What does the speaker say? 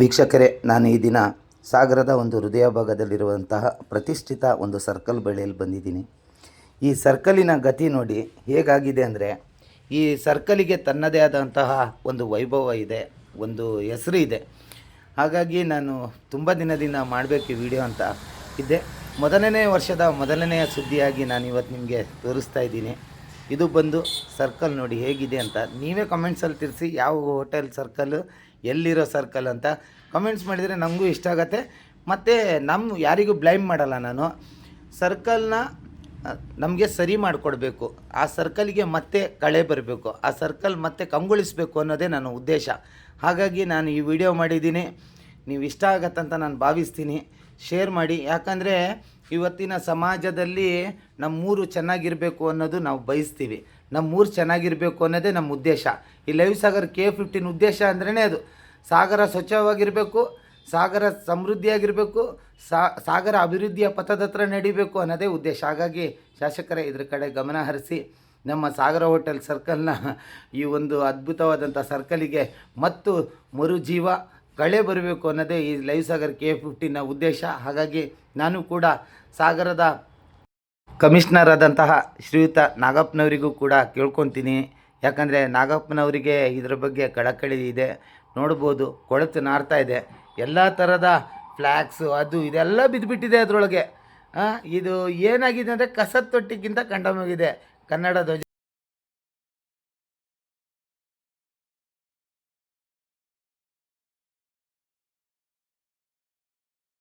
ವೀಕ್ಷಕರೇ, ನಾನು ಈ ದಿನ ಸಾಗರದ ಒಂದು ಹೃದಯ ಭಾಗದಲ್ಲಿರುವಂತಹ ಪ್ರತಿಷ್ಠಿತ ಒಂದು ಸರ್ಕಲ್ ಬಳಿಯಲ್ಲಿ ಬಂದಿದ್ದೀನಿ. ಈ ಸರ್ಕಲಿನ ಗತಿ ನೋಡಿ ಹೇಗಾಗಿದೆ ಅಂದರೆ, ಈ ಸರ್ಕಲಿಗೆ ತನ್ನದೇ ಆದಂತಹ ಒಂದು ವೈಭವ ಇದೆ, ಒಂದು ಹೆಸರು ಇದೆ. ಹಾಗಾಗಿ ನಾನು ತುಂಬ ದಿನದಿಂದ ಮಾಡಬೇಕು ಈ ವಿಡಿಯೋ ಅಂತ ಇದ್ದೆ. ಮೊದಲನೇ ವರ್ಷದ ಮೊದಲನೆಯ ಸುದ್ದಿಯಾಗಿ ನಾನು ಇವತ್ತು ನಿಮಗೆ ತೋರಿಸ್ತಾ ಇದ್ದೀನಿ. ಇದು ಬಂದು ಸರ್ಕಲ್ ನೋಡಿ ಹೇಗಿದೆ ಅಂತ. ನೀವೇ ಕಮೆಂಟ್ಸಲ್ಲಿ ತಿಳಿಸಿ, ಯಾವ ಹೋಟೆಲ್ ಸರ್ಕಲ್, ಎಲ್ಲಿರೋ ಸರ್ಕಲ್ ಅಂತ ಕಮೆಂಟ್ಸ್ ಮಾಡಿದರೆ ನಮಗೂ ಇಷ್ಟ ಆಗುತ್ತೆ. ಮತ್ತು ಯಾರಿಗೂ ಬ್ಲೈಮ್ ಮಾಡಲ್ಲ ನಾನು. ಸರ್ಕಲ್ನ ನಮಗೆ ಸರಿ ಮಾಡಿಕೊಡ್ಬೇಕು, ಆ ಸರ್ಕಲ್ಗೆ ಮತ್ತೆ ಕಳೆ ಬರಬೇಕು, ಆ ಸರ್ಕಲ್ ಮತ್ತೆ ಕಂಗೊಳಿಸಬೇಕು ಅನ್ನೋದೇ ನನ್ನ ಉದ್ದೇಶ. ಹಾಗಾಗಿ ನಾನು ಈ ವಿಡಿಯೋ ಮಾಡಿದ್ದೀನಿ. ನೀವು ಇಷ್ಟ ಆಗತ್ತಂತ ನಾನು ಭಾವಿಸ್ತೀನಿ. ಶೇರ್ ಮಾಡಿ, ಯಾಕಂದರೆ ಇವತ್ತಿನ ಸಮಾಜದಲ್ಲಿ ನಮ್ಮೂರು ಚೆನ್ನಾಗಿರಬೇಕು ಅನ್ನೋದು ನಾವು ಬಯಸ್ತೀವಿ. ನಮ್ಮೂರು ಚೆನ್ನಾಗಿರಬೇಕು ಅನ್ನೋದೇ ನಮ್ಮ ಉದ್ದೇಶ. ಈ ಲೈವ್ ಸಾಗರ್ K15 ಉದ್ದೇಶ ಅಂದ್ರೇ ಅದು. ಸಾಗರ ಸ್ವಚ್ಛವಾಗಿರಬೇಕು, ಸಾಗರ ಸಮೃದ್ಧಿಯಾಗಿರಬೇಕು, ಸಾಗರ ಅಭಿವೃದ್ಧಿಯ ಪಥದ ಹತ್ರ ನಡಿಬೇಕು ಅನ್ನೋದೇ ಉದ್ದೇಶ. ಹಾಗಾಗಿ ಶಾಸಕರೇ ಇದ್ರ ಕಡೆ ಗಮನ ಹರಿಸಿ ನಮ್ಮ ಸಾಗರ ಹೋಟೆಲ್ ಸರ್ಕಲ್ನ ಈ ಒಂದು ಅದ್ಭುತವಾದಂಥ ಸರ್ಕಲಿಗೆ ಮತ್ತು ಮರುಜೀವ ಕಳೆ ಬರಬೇಕು ಅನ್ನೋದೇ ಈ ಲೈವ್ ಸಾಗರ್ K15ನ ಉದ್ದೇಶ. ಹಾಗಾಗಿ ನಾನು ಕೂಡ ಸಾಗರದ ಕಮಿಷನರ್ ಆದಂತಹ ಶ್ರೀಯುತ ನಾಗಪ್ಪನವರಿಗೂ ಕೂಡ ಕೇಳ್ಕೊತೀನಿ. ಯಾಕಂದರೆ ನಾಗಪ್ಪನವರಿಗೆ ಇದರ ಬಗ್ಗೆ ಕಳಕಳಿ ಇದೆ. ನೋಡ್ಬೋದು, ಕೊಳೆತು ನಾರ್ತಾ ಇದೆ. ಎಲ್ಲ ಥರದ ಫ್ಲ್ಯಾಕ್ಸು ಅದು ಇದೆಲ್ಲ ಬಿದ್ದುಬಿಟ್ಟಿದೆ ಅದರೊಳಗೆ. ಇದು ಏನಾಗಿದೆ ಅಂದರೆ ಕಸದ ತೊಟ್ಟಿಗಿಂತ ಕಂಡಮಗಿದೆ ಕನ್ನಡ ಧ್ವಜ